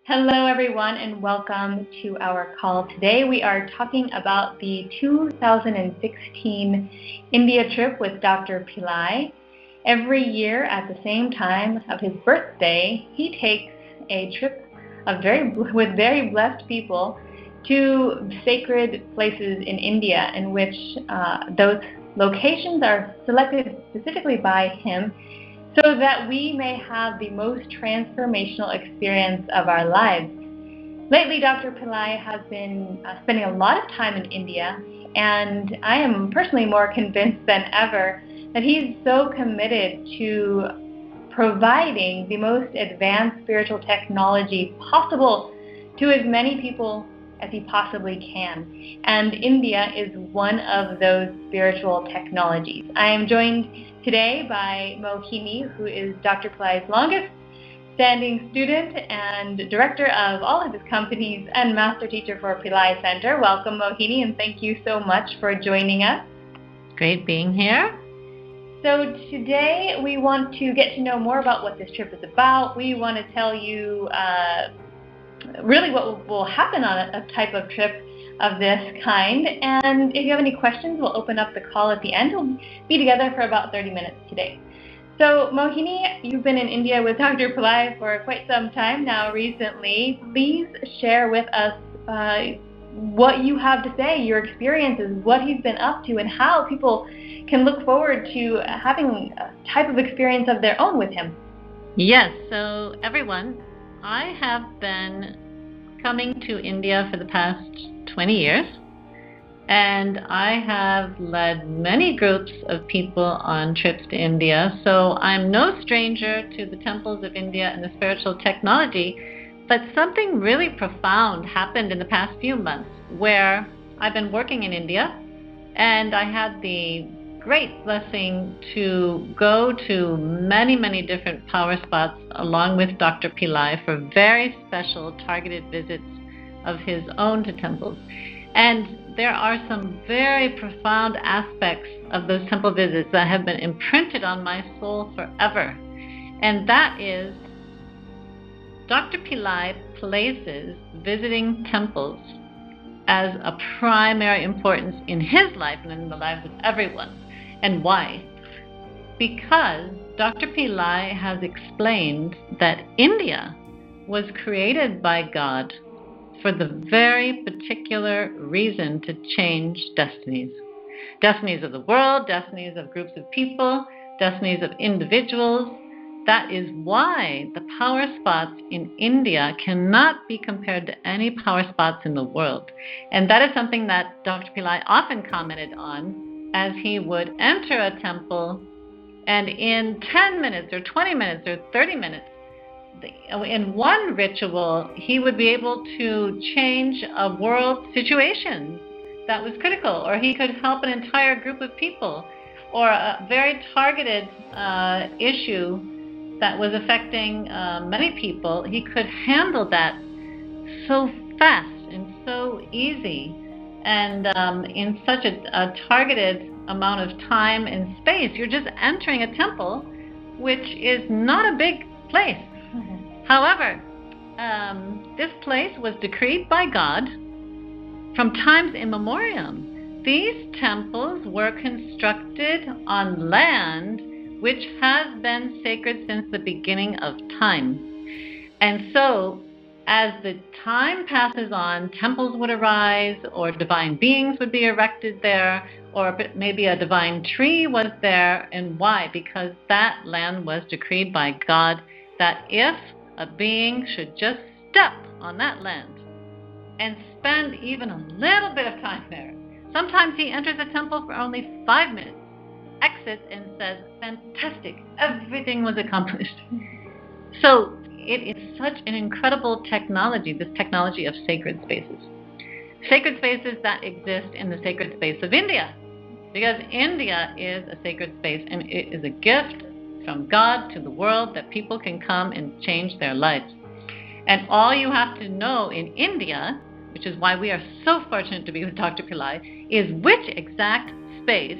Hello, everyone, and welcome to our call. Today we are talking about the 2016 India trip with Dr. Pillai. Every year at the same time of his birthday, he takes a trip with very blessed people to sacred places in India in which those locations are selected specifically by him so that we may have the most transformational experience of our lives. Lately, Dr. Pillai has been spending a lot of time in India, and I am personally more convinced than ever that he's so committed to providing the most advanced spiritual technology possible to as many people as he possibly can. And India is one of those spiritual technologies. I am joined today by Mohini, who is Dr. Pillai's longest standing student and director of all of his companies and master teacher for Pillai Center. Welcome, Mohini, and thank you so much for joining us. Great being here. So today we want to get to know more about what this trip is about. We want to tell you really what will happen on a type of trip of this kind. And if you have any questions, we'll open up the call at the end. We'll be together for about 30 minutes today. So Mohini, you've been in India with Dr. Pillai for quite some time now recently. Please share with us what you have to say, your experiences, what he's been up to, and how people can look forward to having a type of experience of their own with him. Yes, so everyone, I have been coming to India for the past 20 years, and I have led many groups of people on trips to India, so I'm no stranger to the temples of India and the spiritual technology, but something really profound happened in the past few months where I've been working in India, and I had the great blessing to go to many different power spots along with Dr. Pillai for very special targeted visits of his own to temples. And there are some very profound aspects of those temple visits that have been imprinted on my soul forever. And that is, Dr. Pillai places visiting temples as a primary importance in his life and in the lives of everyone. And why? Because Dr. Pillai has explained that India was created by God for the very particular reason to change destinies. Destinies of the world, destinies of groups of people, destinies of individuals. That is why the power spots in India cannot be compared to any power spots in the world. And that is something that Dr. Pillai often commented on as he would enter a temple, and in 10 minutes or 20 minutes or 30 minutes, in one ritual, he would be able to change a world situation that was critical, or he could help an entire group of people, or a very targeted issue that was affecting many people. He could handle that so fast and so easy, and in such a targeted amount of time and space. You're just entering a temple, which is not a big place. Mm-hmm. However, this place was decreed by God from times immemorial. These temples were constructed on land which has been sacred since the beginning of time. And so, as the time passes on, temples would arise, or divine beings would be erected there, or maybe a divine tree was there. And why? Because that land was decreed by God that if a being should just step on that land and spend even a little bit of time there, sometimes he enters a temple for only 5 minutes, exits and says, fantastic, everything was accomplished. So it is such an incredible technology, this technology of sacred spaces. Sacred spaces that exist in the sacred space of India, because India is a sacred space, and it is a gift from God to the world that people can come and change their lives. And all you have to know in India, which is why we are so fortunate to be with Dr. Pillai, is which exact space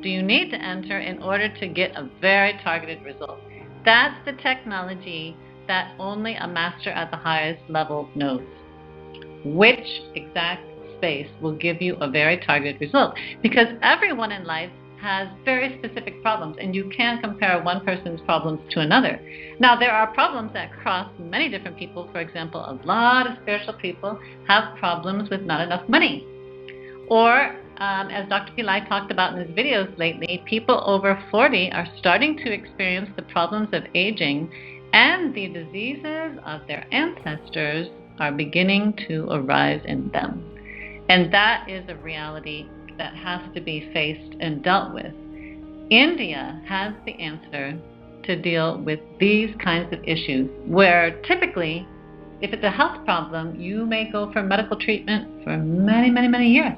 do you need to enter in order to get a very targeted result. That's the technology that only a master at the highest level knows. Which exact space will give you a very targeted result? Because everyone in life has very specific problems, and you can't compare one person's problems to another. Now, there are problems that cross many different people. For example, a lot of spiritual people have problems with not enough money. Or, as Dr. Pillai talked about in his videos lately, people over 40 are starting to experience the problems of aging, and the diseases of their ancestors are beginning to arise in them. And that is a reality that has to be faced and dealt with. India has the answer to deal with these kinds of issues, where typically, if it's a health problem, you may go for medical treatment for many, many, many years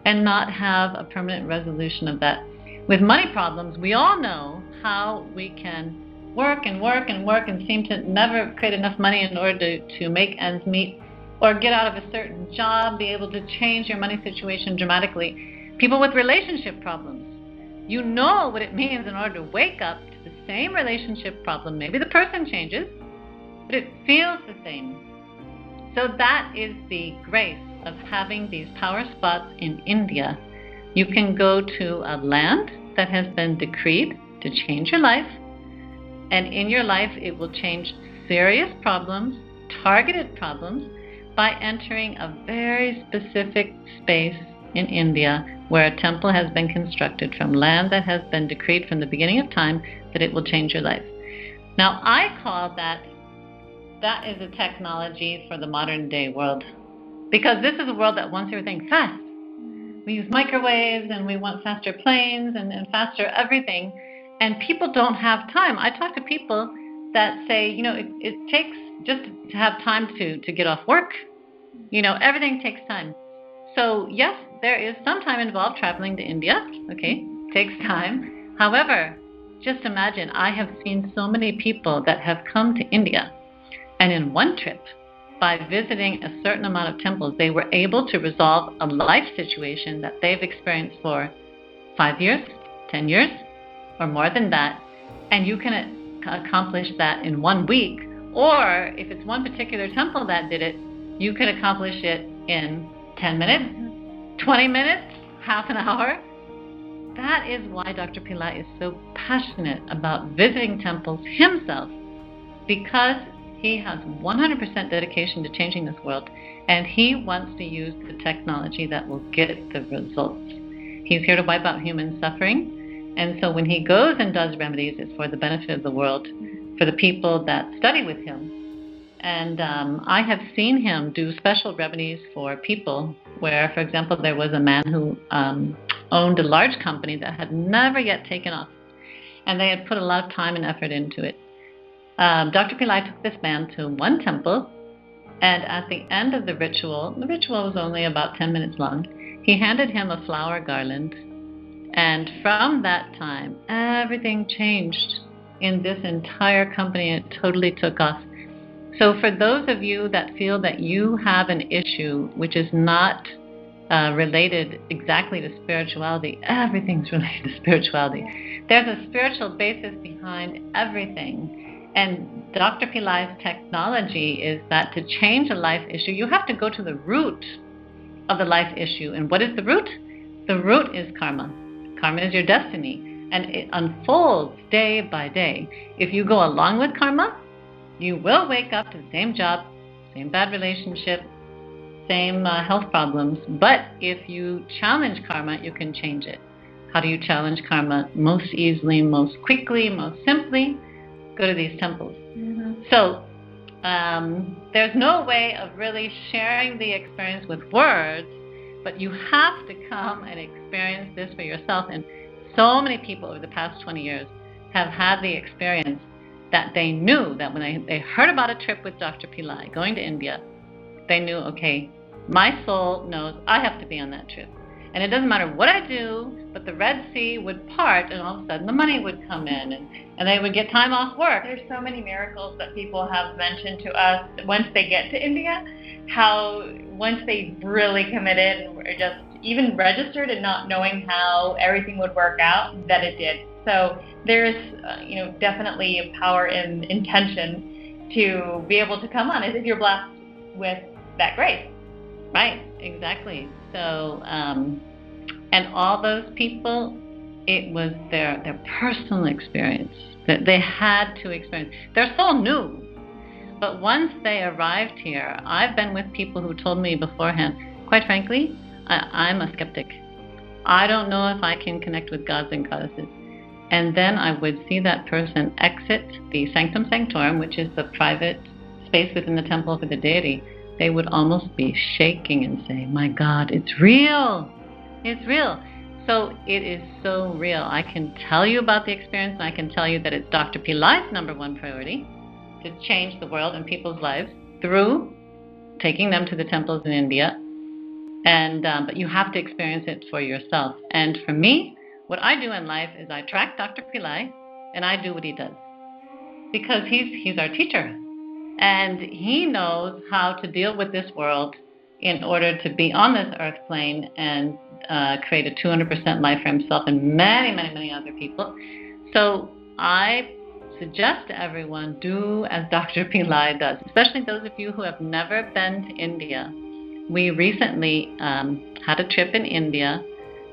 and not have a permanent resolution of that. With money problems, we all know how we can work and work and work and seem to never create enough money in order to make ends meet, or get out of a certain job, be able to change your money situation dramatically. People with relationship problems, you know what it means in order to wake up to the same relationship problem. Maybe the person changes, but it feels the same. So that is the grace of having these power spots in India. You can go to a land that has been decreed to change your life, and in your life it will change serious problems, targeted problems, by entering a very specific space in India where a temple has been constructed from land that has been decreed from the beginning of time that it will change your life. Now, I call that is a technology for the modern day world, because this is a world that wants everything fast. We use microwaves, and we want faster planes and faster everything, and people don't have time. I talk to people that say, it takes just to have time to get off work. Everything takes time. So yes, there is some time involved traveling to India. Okay, takes time. However, just imagine, I have seen so many people that have come to India, and in one trip, by visiting a certain amount of temples, they were able to resolve a life situation that they've experienced for 5 years, 10 years, or more than that. And you can accomplish that in 1 week. Or if it's one particular temple that did it, you could accomplish it in 10 minutes, 20 minutes, half an hour. That is why Dr. Pillai is so passionate about visiting temples himself, because he has 100% dedication to changing this world, and he wants to use the technology that will get the results. He's here to wipe out human suffering, and so when he goes and does remedies, it's for the benefit of the world, for the people that study with him. And I have seen him do special remedies for people where, for example, there was a man who owned a large company that had never yet taken off, and they had put a lot of time and effort into it. Dr. Pillai took this man to one temple, and at the end of the ritual was only about 10 minutes long, he handed him a flower garland, and from that time, everything changed in this entire company. It totally took off. So for those of you that feel that you have an issue which is not related exactly to spirituality, everything's related to spirituality. There's a spiritual basis behind everything. And Dr. Pillai's technology is that to change a life issue, you have to go to the root of the life issue. And what is the root? The root is karma. Karma is your destiny, and it unfolds day by day. If you go along with karma, you will wake up to the same job, same bad relationship, same health problems. But if you challenge karma, you can change it. How do you challenge karma? Most easily, most quickly, most simply, go to these temples. Mm-hmm. So there's no way of really sharing the experience with words, but you have to come and experience this for yourself. And so many people over the past 20 years have had the experience that they knew that when they heard about a trip with Dr. Pillai going to India, they knew, okay, my soul knows I have to be on that trip. And it doesn't matter what I do, but the Red Sea would part, and all of a sudden the money would come in, and they would get time off work. There's so many miracles that people have mentioned to us once they get to India, how once they really committed and were just even registered and not knowing how everything would work out, that it did. So there's definitely a power in intention. to be able to come on, as if you're blessed with that grace. Right, exactly. So, and all those people, it was their personal experience that they had to experience. They're so new, but once they arrived here, I've been with people who told me beforehand, quite frankly, I'm a skeptic. I don't know if I can connect with gods and goddesses. And then I would see that person exit the sanctum sanctorum, which is the private space within the temple for the deity. They would almost be shaking and say, my God, it's real. It's real. So it is so real. I can tell you about the experience, and I can tell you that it's Dr. Pillai's number one priority, to change the world and people's lives through taking them to the temples in India. And but you have to experience it for yourself. And for me, what I do in life is I track Dr. Pillai, and I do what he does, because he's our teacher, and he knows how to deal with this world in order to be on this earth plane and create a 200% life for himself and many, many, many other people. So I suggest to everyone, do as Dr. Pillai does, especially those of you who have never been to India. We recently had a trip in India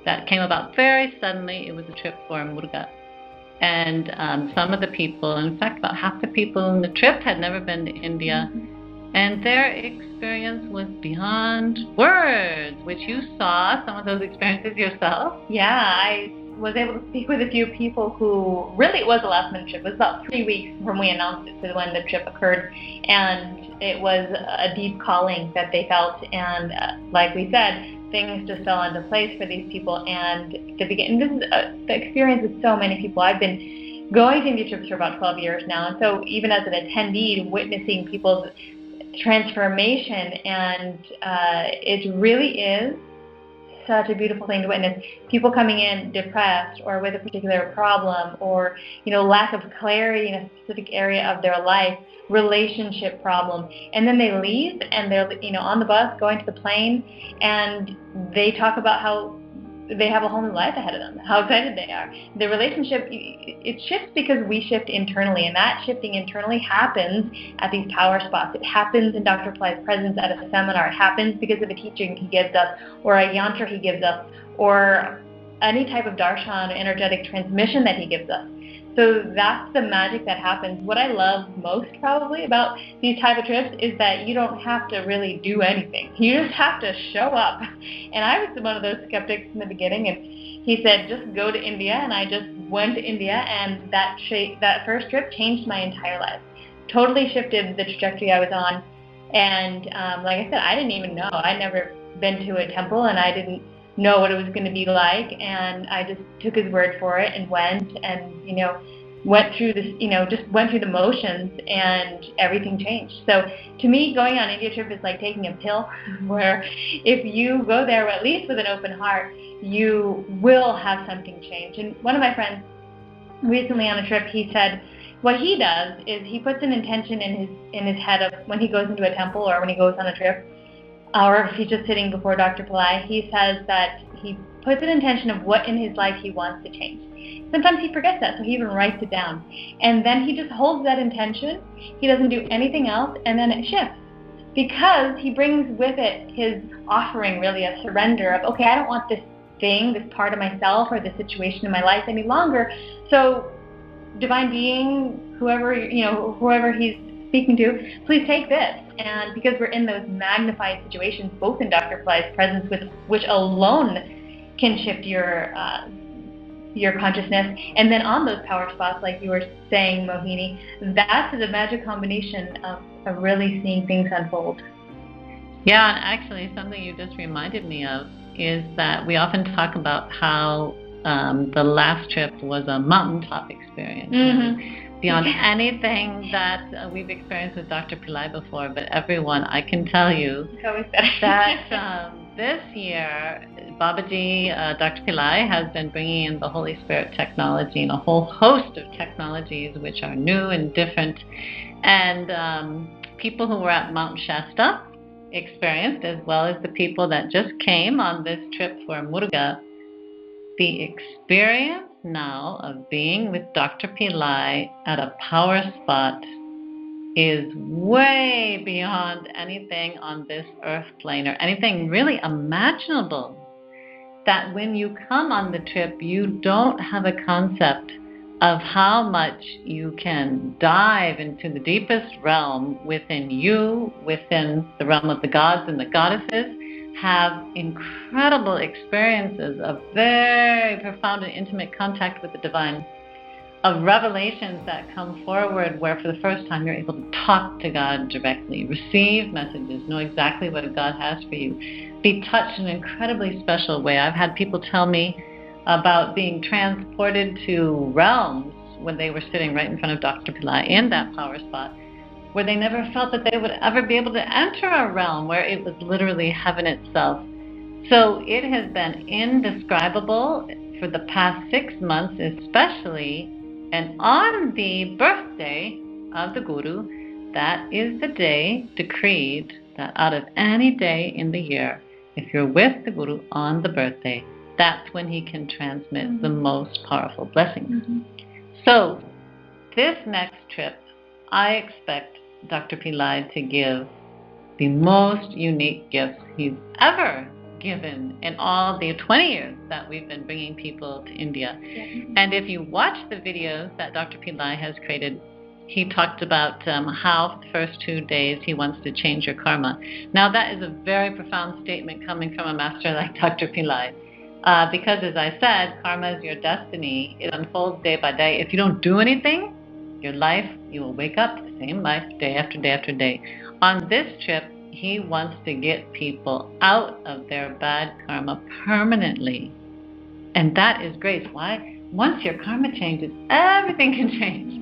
that came about very suddenly. It was a trip for Muruga. And some of the people, in fact, about half the people in the trip had never been to India. And their experience was beyond words, which you saw some of those experiences yourself. Yeah, I was able to speak with a few people who really, it was a last minute trip. It was about 3 weeks from we announced it to when the trip occurred. And it was a deep calling that they felt. And like we said, things just fell into place for these people. And this is the experience with so many people. I've been going to India trips for about 12 years now. And so even as an attendee, witnessing people's transformation, and it really is such a beautiful thing to witness. People coming in depressed or with a particular problem, or lack of clarity in a specific area of their life, relationship problem, and then they leave and they're on the bus going to the plane, and they talk about how they have a whole new life ahead of them, how excited they are. The relationship, it shifts because we shift internally, and that shifting internally happens at these power spots. It happens in Dr. Pillai's presence at a seminar. It happens because of the teaching he gives us, or a yantra he gives us, or any type of darshan or energetic transmission that he gives us. So that's the magic that happens. What I love most probably about these type of trips is that you don't have to really do anything. You just have to show up. And I was one of those skeptics in the beginning, and he said, just go to India. And I just went to India, and that first trip changed my entire life. Totally shifted the trajectory I was on. And like I said, I didn't even know. I'd never been to a temple, and I didn't know what it was going to be like, and I just took his word for it and went, and went through this, just went through the motions, and everything changed. So to me, going on an India trip is like taking a pill, where if you go there at least with an open heart, you will have something change. And one of my friends recently on a trip, he said what he does is he puts an intention in his head of when he goes into a temple or when he goes on a trip, or if he's just sitting before Dr. Pillai, he says that he puts an intention of what in his life he wants to change. Sometimes he forgets that, so he even writes it down. And then he just holds that intention. He doesn't do anything else, and then it shifts. Because he brings with it his offering, really, a surrender of, okay, I don't want this thing, this part of myself, or this situation in my life any longer. So, divine being, whoever he's speaking to, please take this. And because we're in those magnified situations, both in Dr. Pillai's presence, which alone can shift your consciousness, and then on those power spots, like you were saying, Mohini, that's the magic combination of really seeing things unfold. Yeah, and actually something you just reminded me of is that we often talk about how the last trip was a mountaintop experience. Mm-hmm. Beyond anything that we've experienced with Dr. Pillai before, but everyone, I can tell you that this year, Babaji, Dr. Pillai, has been bringing in the Holy Spirit technology and a whole host of technologies which are new and different. And people who were at Mount Shasta experienced, as well as the people that just came on this trip for Muruga, the experience now of being with Dr. Pillai at a power spot is way beyond anything on this earth plane or anything really imaginable. That when you come on the trip, you don't have a concept of how much you can dive into the deepest realm within you, within the realm of the gods and the goddesses, have incredible experiences of very profound and intimate contact with the divine, of revelations that come forward where for the first time you're able to talk to God directly, receive messages, know exactly what God has for you, be touched in an incredibly special way. I've had people tell me about being transported to realms when they were sitting right in front of Dr. Pillai in that power spot, where they never felt that they would ever be able to enter a realm where it was literally heaven itself. So it has been indescribable for the past 6 months especially. And on the birthday of the Guru, that is the day decreed that out of any day in the year, if you're with the Guru on the birthday, that's when he can transmit the most powerful blessings. So this next trip, I expect Dr. Pillai to give the most unique gifts he's ever given in all the 20 years that we've been bringing people to India. And if you watch the videos that Dr. Pillai has created, he talked about how the first 2 days he wants to change your karma. Now that is a very profound statement coming from a master like Dr. Pillai. Because as I said, karma is your destiny. It unfolds day by day. If you don't do anything, your life, you will wake up the same life day after day after day. On this trip, he wants to get people out of their bad karma permanently. And that is great. Why? Once your karma changes, everything can change.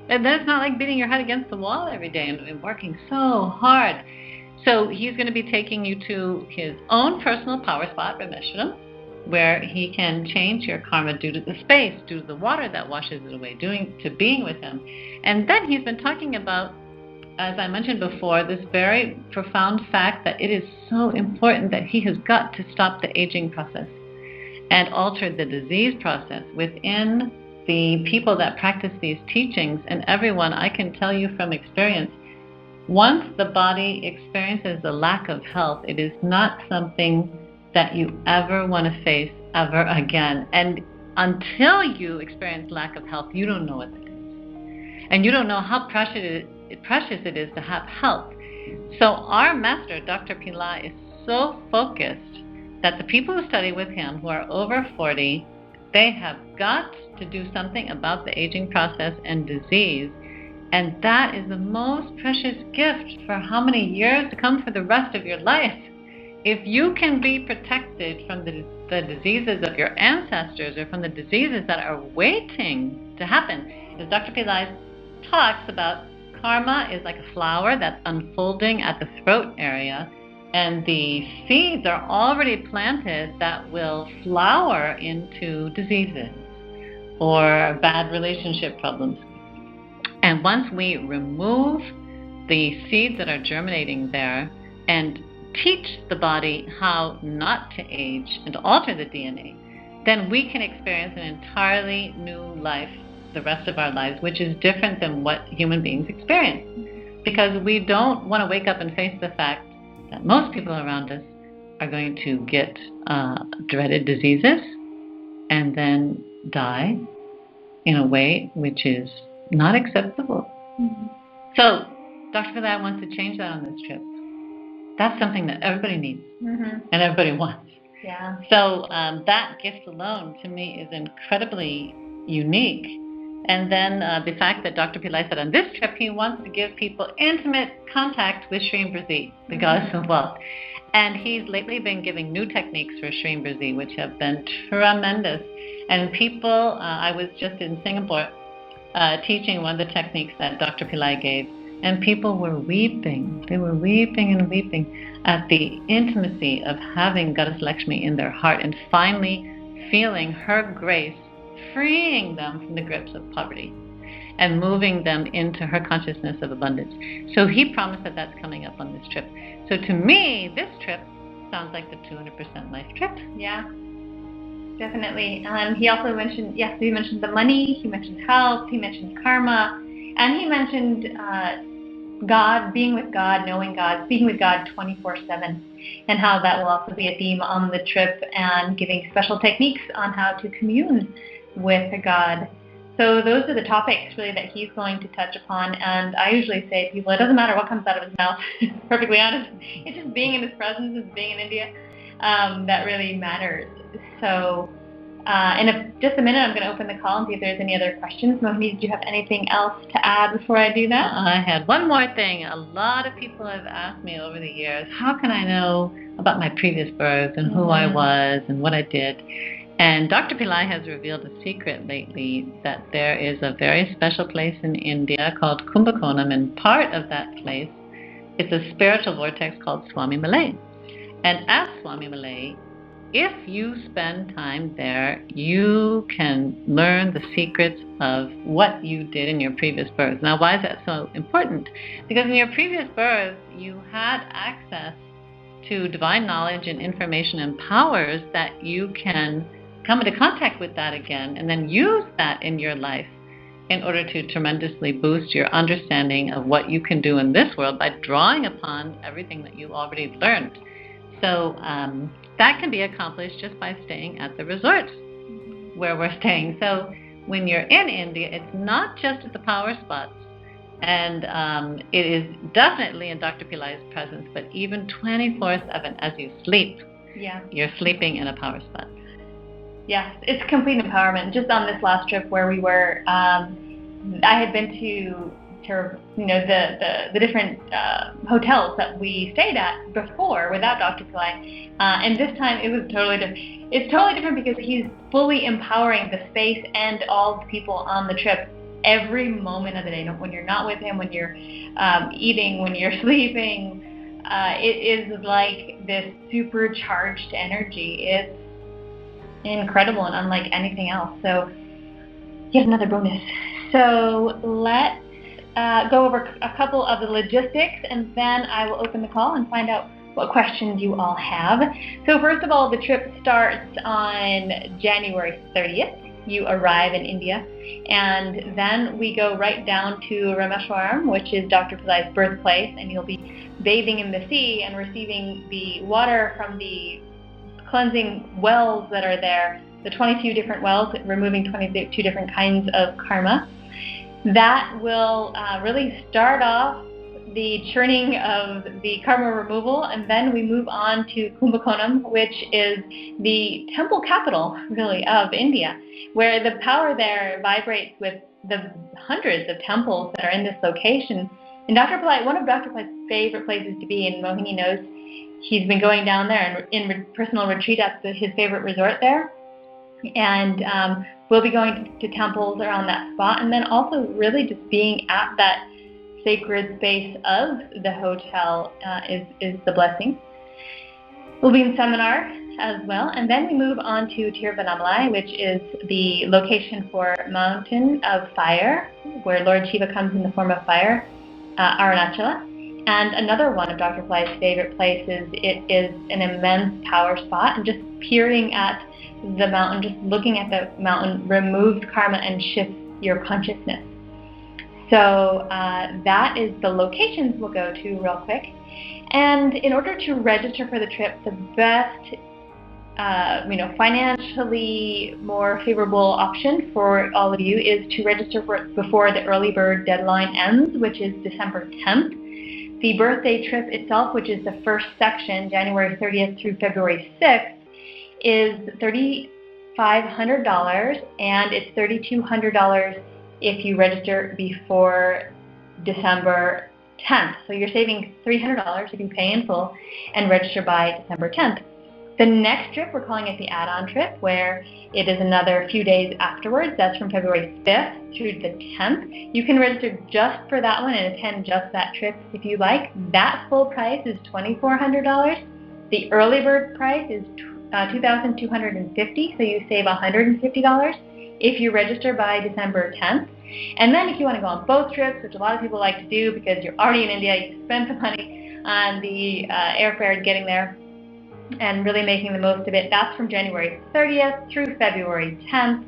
And then it's not like beating your head against the wall every day and working so hard. So he's going to be taking you to his own personal power spot, Rameshwaram, where he can change your karma due to the space, due to the water that washes it away, to being with him. And then he's been talking about, as I mentioned before, this very profound fact that it is so important that he has got to stop the aging process and alter the disease process within the people that practice these teachings. And everyone, I can tell you from experience, once the body experiences a lack of health, it is not something that you ever want to face ever again. And until you experience lack of health, you don't know what it is. And you don't know how precious it is to have health. So our master, Dr. Pillai, is so focused that the people who study with him who are over 40, they have got to do something about the aging process and disease. And that is the most precious gift for how many years to come for the rest of your life. If you can be protected from the diseases of your ancestors or from the diseases that are waiting to happen, as Dr. Pillai talks about, karma is like a flower that's unfolding at the throat area, and the seeds are already planted that will flower into diseases or bad relationship problems. And once we remove the seeds that are germinating there and teach the body how not to age and alter the DNA, then we can experience an entirely new life the rest of our lives, which is different than what human beings experience. Because we don't want to wake up and face the fact that most people around us are going to get dreaded diseases and then die in a way which is not acceptable. So Dr. Pillai wants to change that on this trip. That's something that everybody needs and everybody wants. Yeah. So that gift alone to me is incredibly unique. And then the fact that Dr. Pillai said on this trip he wants to give people intimate contact with Shri Imbrazi, the goddess of wealth. And he's lately been giving new techniques for Shri Imbrazi, which have been tremendous. And people, I was just in Singapore teaching one of the techniques that Dr. Pillai gave, and people were weeping. They were weeping and weeping at the intimacy of having Goddess Lakshmi in their heart and finally feeling her grace freeing them from the grips of poverty and moving them into her consciousness of abundance. So he promised that that's coming up on this trip. So to me, this trip sounds like the 200% life trip. Yeah, definitely. He also mentioned, he mentioned the money, he mentioned health, he mentioned karma, and he mentioned God, being with God, knowing God, speaking with God 24/7, and how that will also be a theme on the trip, and giving special techniques on how to commune with God. So those are the topics really that he's going to touch upon, and I usually say to people, it doesn't matter what comes out of his mouth, perfectly honest. It's just being in his presence, it's being in India, that really matters. So in just a minute, I'm going to open the call and see if there's any other questions. Mohini, did you have anything else to add before I do that? I had one more thing. A lot of people have asked me over the years, how can I know about my previous births and who I was and what I did? And Dr. Pillai has revealed a secret lately, that there is a very special place in India called Kumbakonam, and part of that place is a spiritual vortex called Swami Malay. And as Swami Malay, if you spend time there, you can learn the secrets of what you did in your previous birth. Now, why is that so important? Because in your previous birth, you had access to divine knowledge and information and powers that you can come into contact with that again and then use that in your life in order to tremendously boost your understanding of what you can do in this world by drawing upon everything that you already learned. So that can be accomplished just by staying at the resorts where we're staying. So when you're in India, it's not just at the power spots, and it is definitely in Dr. Pillai's presence, but even 24/7 as you sleep, you're sleeping in a power spot. Yes, it's complete empowerment. Just on this last trip where we were, I had been to the different hotels that we stayed at before without Dr. Pillai, and this time it was totally different. It's totally different because he's fully empowering the space and all the people on the trip every moment of the day. When you're not with him, when you're eating, when you're sleeping, it is like this supercharged energy. It's incredible and unlike anything else. So yet another bonus. So let's go over a couple of the logistics, and then I will open the call and find out what questions you all have. So first of all, the trip starts on January 30th. You arrive in India, and then we go right down to Rameshwaram, which is Dr. Pillai's birthplace, and you'll be bathing in the sea and receiving the water from the cleansing wells that are there, the 22 different wells, removing 22 different kinds of karma. That will really start off the churning of the karma removal, and then we move on to Kumbakonam, which is the temple capital, really, of India, where the power there vibrates with the hundreds of temples that are in this location. And Dr. Pillai, one of Dr. Pillai's favorite places to be, and Mohini knows he's been going down there and in personal retreat at his favorite resort there. And we'll be going to temples around that spot, and then also really just being at that sacred space of the hotel is the blessing. We'll be in seminar as well, and then we move on to Tiruvannamalai, which is the location for Mountain of Fire, where Lord Shiva comes in the form of fire, Arunachala. And another one of Dr. Pillai's favorite places, it is an immense power spot, and just peering at the mountain, just looking at the mountain, removes karma and shifts your consciousness. So that is the locations we'll go to real quick. And in order to register for the trip, the best, financially more favorable option for all of you is to register for it before the early bird deadline ends, which is December 10th. The birthday trip itself, which is the first section, January 30th through February 6th, is $3,500, and it's $3,200 if you register before December 10th. So you're saving $300 if you pay in full and register by December 10th. The next trip, we're calling it the add-on trip, where it is another few days afterwards. That's from February 5th through the 10th. You can register just for that one and attend just that trip if you like. That full price is $2,400. The early bird price is $2,250, so you save $150 if you register by December 10th. And then if you want to go on both trips, which a lot of people like to do because you're already in India, you spend some money on the airfare getting there and really making the most of it. That's from January 30th through February 10th.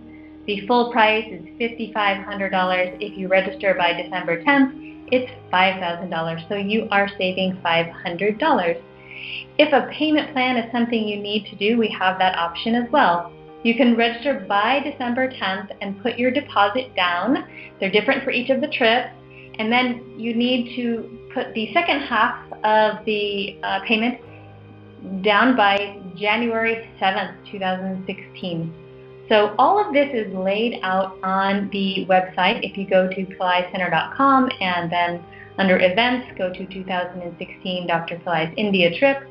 The full price is $5,500 if you register by December 10th. it's $5,000. So you are saving $500. If a payment plan is something you need to do, we have that option as well. You can register by December 10th and put your deposit down. They're different for each of the trips. And then you need to put the second half of the payment down by January 7th, 2016. So all of this is laid out on the website. If you go to PillaiCenter.com and then under events, go to 2016 Dr. Pillai's India trip,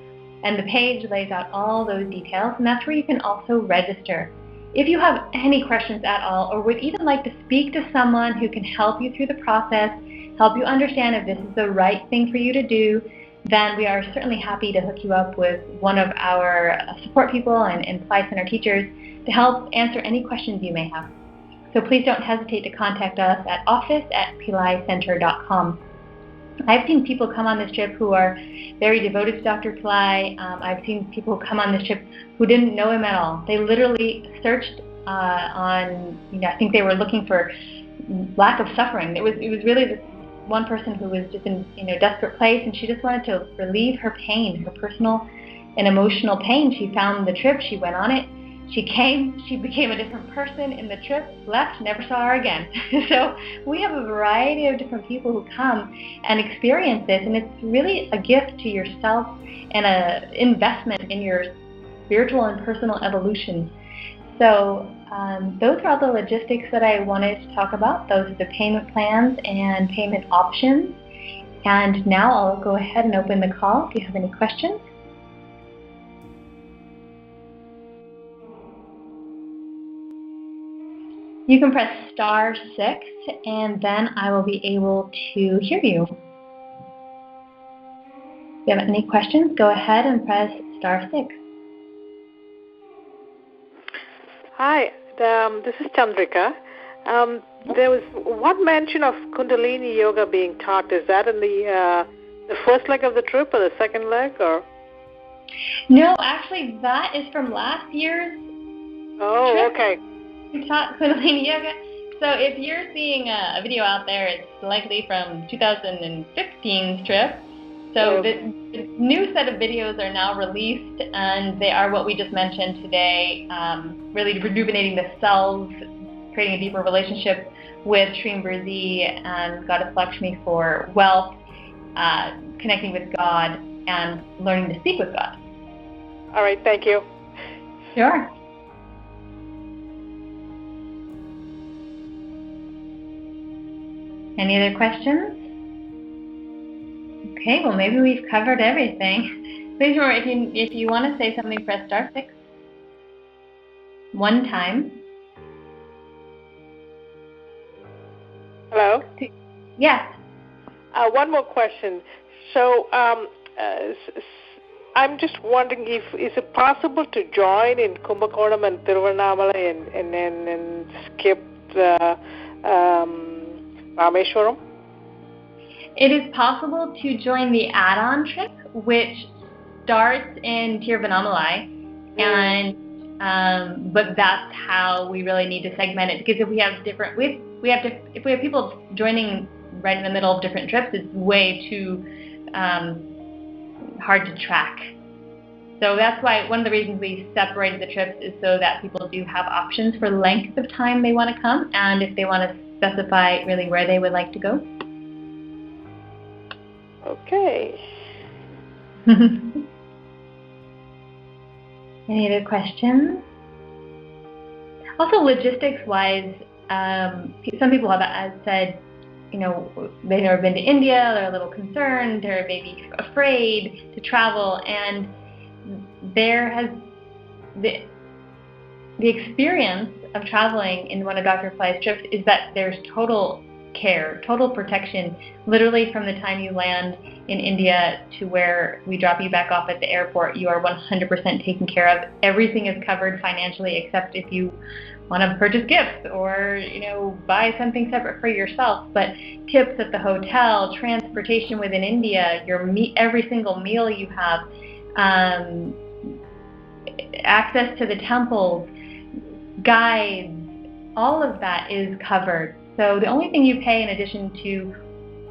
and the page lays out all those details, and that's where you can also register. If you have any questions at all, or would even like to speak to someone who can help you through the process, help you understand if this is the right thing for you to do, then we are certainly happy to hook you up with one of our support people and Pillai Center teachers to help answer any questions you may have. So please don't hesitate to contact us at office@PillaiCenter.com. I've seen people come on this trip who are very devoted to Dr. Pillai. I've seen people come on this trip who didn't know him at all. They literally searched on, I think they were looking for lack of suffering. It was really this one person who was just in desperate place, and she just wanted to relieve her pain, her personal and emotional pain. She found the trip, she went on it, she came, she became a different person in the trip, left, never saw her again. So we have a variety of different people who come and experience this, and it's really a gift to yourself and an investment in your spiritual and personal evolution. So those are all the logistics that I wanted to talk about. Those are the payment plans and payment options. And now I'll go ahead and open the call if you have any questions. You can press *6, and then I will be able to hear you. If you have any questions, go ahead and press *6. Hi, this is Chandrika. There was one mention of Kundalini Yoga being taught. Is that in the first leg of the trip or the second leg? Or? No, actually, that is from last year's trip. Okay. We taught Kundalini Yoga. So if you're seeing a video out there, it's likely from 2015's trip. So the new set of videos are now released, and they are what we just mentioned today, really rejuvenating the cells, creating a deeper relationship with Shri Brzi and Goddess Lakshmi for wealth, connecting with God, and learning to speak with God. All right, thank you. Sure. Any other questions? Okay, well maybe we've covered everything. Please remember, if you want to say something, press *6 one time. Hello? Yes. One more question. So I'm just wondering, is it possible to join in Kumbakonam and Tiruvannamalai and skip the Rameshwaram? It is possible to join the add-on trip, which starts in Tiruvannamalai, and but that's how we really need to segment it. Because if we have if we have people joining right in the middle of different trips, it's way too hard to track. So that's why one of the reasons we separated the trips is so that people do have options for length of time they want to come, and if they want to specify really where they would like to go. Okay. Any other questions? Also, logistics-wise, some people have said, they've never been to India, they're a little concerned, they're maybe afraid to travel, and there has the experience of traveling in one of Dr. Pillai's trips is that there's total care, total protection, literally from the time you land in India to where we drop you back off at the airport. You are 100% taken care of. Everything is covered financially, except if you want to purchase gifts or buy something separate for yourself. But tips at the hotel, transportation within India, every single meal you have, access to the temples, guides, all of that is covered. So the only thing you pay in addition to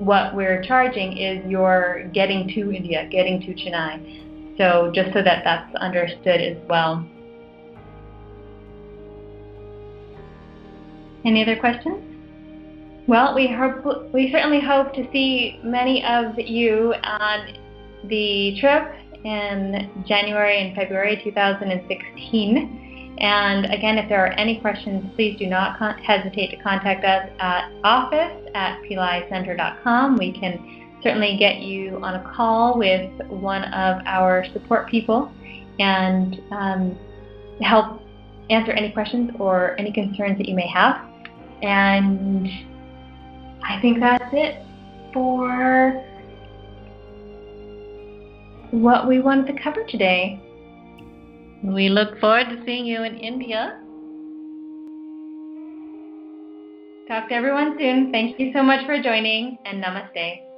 what we're charging is your getting to India, getting to Chennai. So just so that that's understood as well. Any other questions? Well, we certainly hope to see many of you on the trip in January and February 2016. And again, if there are any questions, please do not hesitate to contact us at office@pillaicenter.com. We can certainly get you on a call with one of our support people and help answer any questions or any concerns that you may have. And I think that's it for what we wanted to cover today. We look forward to seeing you in India. Talk to everyone soon. Thank you so much for joining, and namaste.